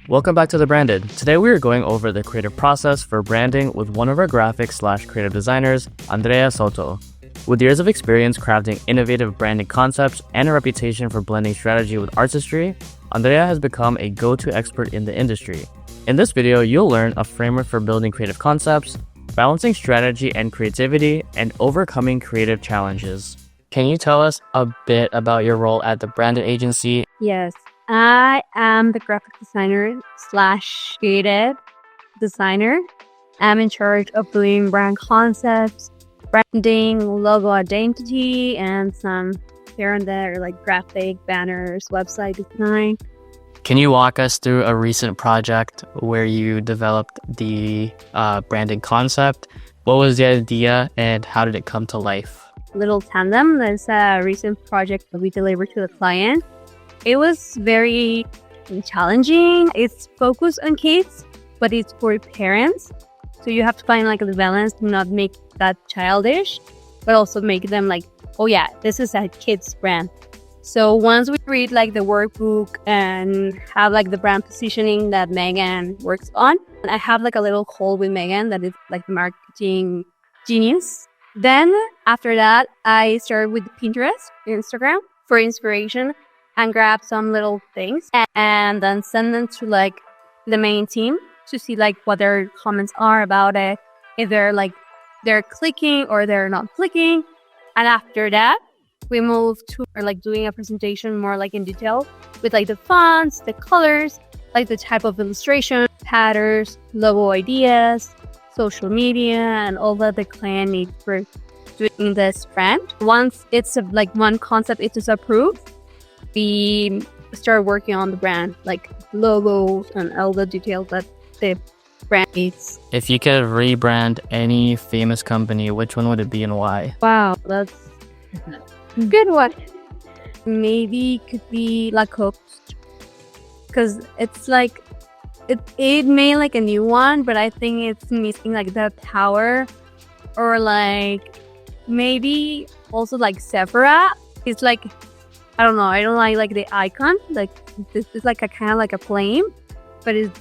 Welcome back to The Branded. Today we are going over the creative process for branding with one of our graphics/creative designers, Andrea Soto. With years of experience crafting innovative branding concepts and a reputation for blending strategy with artistry, Andrea has become a go-to expert in the industry. In this video, you'll learn a framework for building creative concepts, balancing strategy and creativity, and overcoming creative challenges. Can you tell us a bit about your role at the Branded agency? Yes, I am the graphic designer/creative designer. I'm in charge of doing brand concepts, branding, logo identity, and some here and there like graphic, banners, website design. Can you walk us through a recent project where you developed the branding concept? What was the idea and how did it come to life? Little Tandem, that's a recent project that we delivered to the client. It was very challenging. It's focused on kids, but it's for parents. So you have to find like the balance to not make that childish, but also make them like, oh yeah, this is a kid's brand. So once we read like the workbook and have like the brand positioning that Megan works on, and I have like a little call with Megan that is like the marketing genius. Then after that, I started with Pinterest, Instagram for inspiration and grab some little things and then send them to like the main team to see like what their comments are about it. If they're clicking or they're not clicking. And after that, we move to like doing a presentation more like in detail with like the fonts, the colors, like the type of illustration, patterns, logo ideas, social media, and all that the client needs for doing this brand. Once it's like one concept is approved, we start working on the brand, like logos and all the details that the brand needs. If you could rebrand any famous company, which one would it be and why? Wow, that's a good one. Maybe could be Lacoste, because it's like it made like a new one, but I think it's missing like the power. Or like maybe also like Sephora. It's like, I don't know, I don't like the icon. Like this is like a kind of like a flame, but it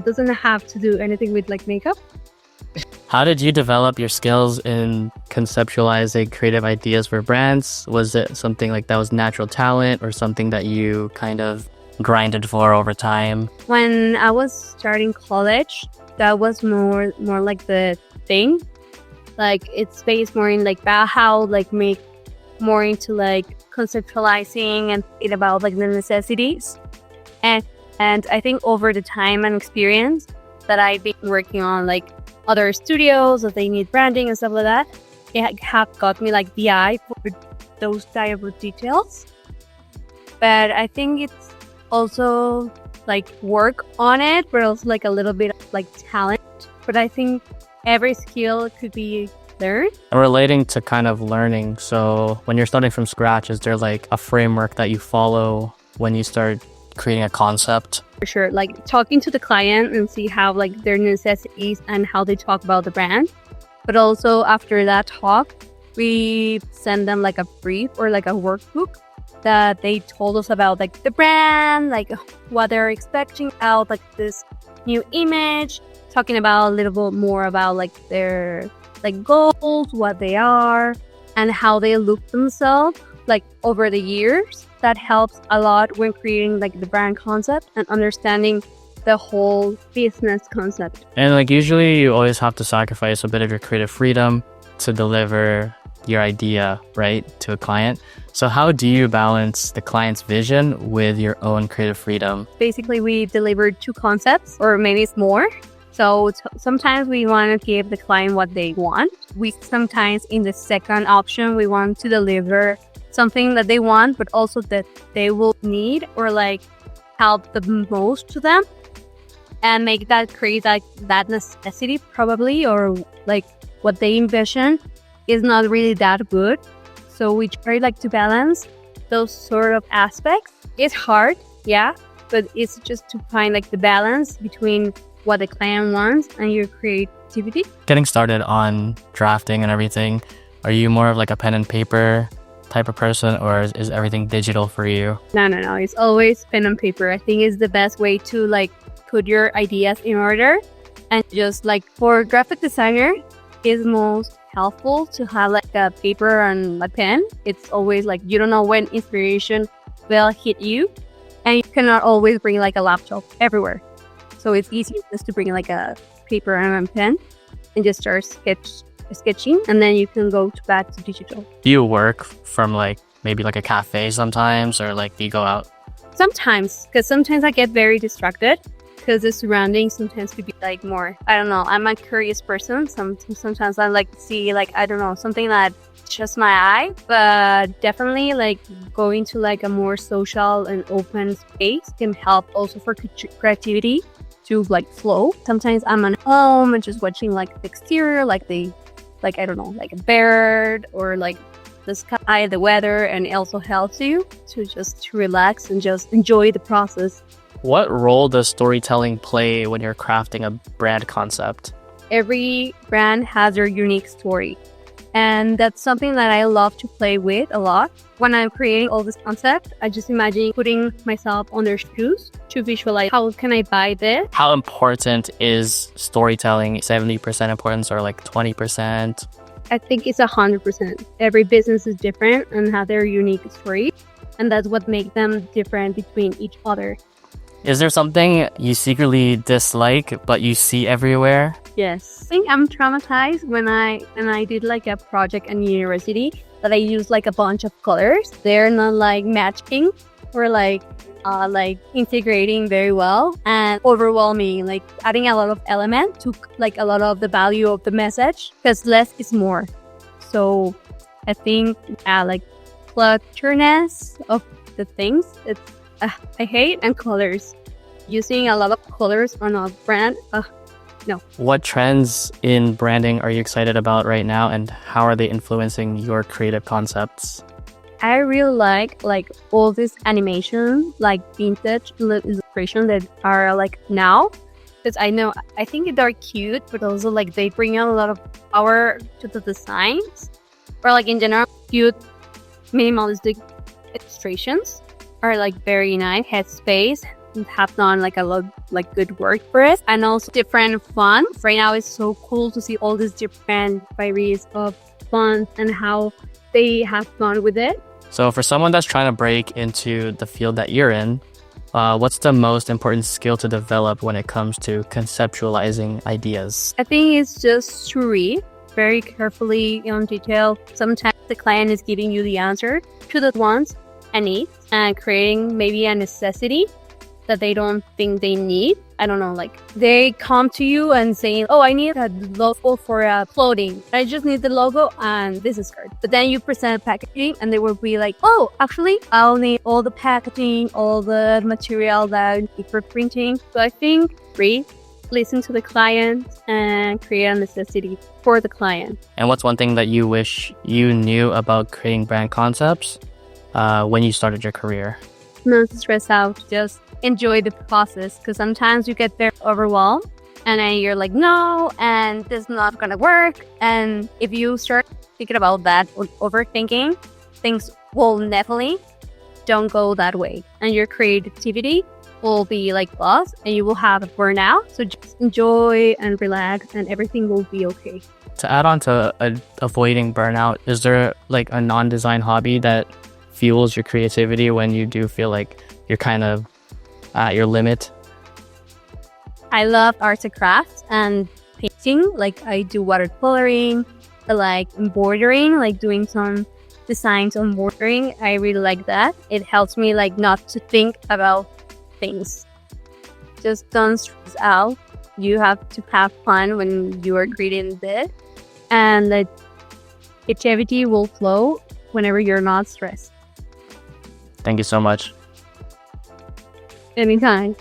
doesn't have to do anything with like makeup. How did you develop your skills in conceptualizing creative ideas for brands? Was it something like that was natural talent or something that you kind of grinded for over time? When I was starting college, that was more like the thing. Like it's based more in like how like make more into like conceptualizing and thinking about like the necessities. And I think over the time and experience that I've been working on like other studios that they need branding and stuff like that, it have got me like the eye for those type of details. But I think it's also like work on it, but also like a little bit of like talent. But I think every skill could be learned. Relating to kind of learning, so when you're starting from scratch, is there like a framework that you follow when you start creating a concept? For sure, like talking to the client and see how like their necessities and how they talk about the brand. But also after that talk, we send them like a brief or like a workbook that they told us about like the brand, like what they're expecting out like this new image, talking about a little bit more about like their like goals, what they are, and how they look themselves like over the years. That helps a lot when creating like the brand concept and understanding the whole business concept. And like usually you always have to sacrifice a bit of your creative freedom to deliver your idea, right, to a client. So how do you balance the client's vision with your own creative freedom? Basically, we delivered 2 concepts, or maybe it's more. So sometimes we want to give the client what they want. We sometimes in the second option, we want to deliver something that they want, but also that they will need or like help the most to them, and make that create like that necessity probably, or like what they envision is not really that good. So we try like to balance those sort of aspects. It's hard, yeah, but it's just to find like the balance between what the client wants and your creativity. Getting started on drafting and everything, are you more of like a pen and paper type of person, or is everything digital for you? No. It's always pen and paper. I think it's the best way to like put your ideas in order. And just like for graphic designer, it's most helpful to have like a paper and a pen. It's always like you don't know when inspiration will hit you, and you cannot always bring like a laptop everywhere. So it's easier just to bring like a paper and a pen and just start sketching, and then you can go back to digital. Do you work from like maybe like a cafe sometimes, or like do you go out? Sometimes, because sometimes I get very distracted because the surroundings sometimes could be like more, I don't know, I'm a curious person. Sometimes I like to see like, I don't know, something that just my eye, but definitely like going to like a more social and open space can help also for creativity to like flow. Sometimes I'm at home and just watching like the exterior, like I don't know, like a bird or like the sky, the weather, and it also helps you to relax and just enjoy the process. What role does storytelling play when you're crafting a brand concept? Every brand has their unique story. And that's something that I love to play with a lot. When I'm creating all this concept, I just imagine putting myself on their shoes to visualize how can I buy this. How important is storytelling? 70% importance or like 20%? I think it's 100%. Every business is different and have their unique story. And that's what makes them different between each other. Is there something you secretly dislike but you see everywhere? Yes. I think I'm traumatized when I did like a project in university that I used like a bunch of colors. They're not like matching or like integrating very well, and overwhelming, like adding a lot of element to like a lot of the value of the message, because less is more. So I think like clutterness of the things, it's I hate, and colors. Using a lot of colors on a brand, no. What trends in branding are you excited about right now, and how are they influencing your creative concepts? I really like all this animation, like vintage illustration that are like now. Because I think they're cute, but also like they bring out a lot of power to the designs. Or like in general, cute minimalistic illustrations are like very nice. Headspace have done like a lot like good work for it, and also different fonts. Right now it's so cool to see all these different varieties of fonts and how they have gone with it. So for someone that's trying to break into the field that you're in, what's the most important skill to develop when it comes to conceptualizing ideas? I think it's just to read very carefully in detail. Sometimes the client is giving you the answer to the wants and needs, and creating maybe a necessity that they don't think they need. I don't know, like they come to you and saying, oh, I need a logo for clothing. I just need the logo and this is skirt. But then you present packaging and they will be like, oh, actually, I'll need all the packaging, all the material that I need for printing. So I think read, listen to the client, and create a necessity for the client. And what's one thing that you wish you knew about creating brand concepts when you started your career? Not to stress out, just enjoy the process, because sometimes you get very overwhelmed and then you're like, no, and this is not gonna work. And if you start thinking about that or overthinking, things will definitely don't go that way, and your creativity will be like lost and you will have a burnout. So just enjoy and relax and everything will be okay. To add on to avoiding burnout, is there like a non-design hobby that fuels your creativity when you do feel like you're kind of at your limit? I love arts and crafts and painting. Like I do watercoloring, like embroidering, like doing some designs on bordering. I really like that. It helps me like not to think about things. Just don't stress out. You have to have fun when you are creating this, and the creativity will flow whenever you're not stressed. Thank you so much. Anytime.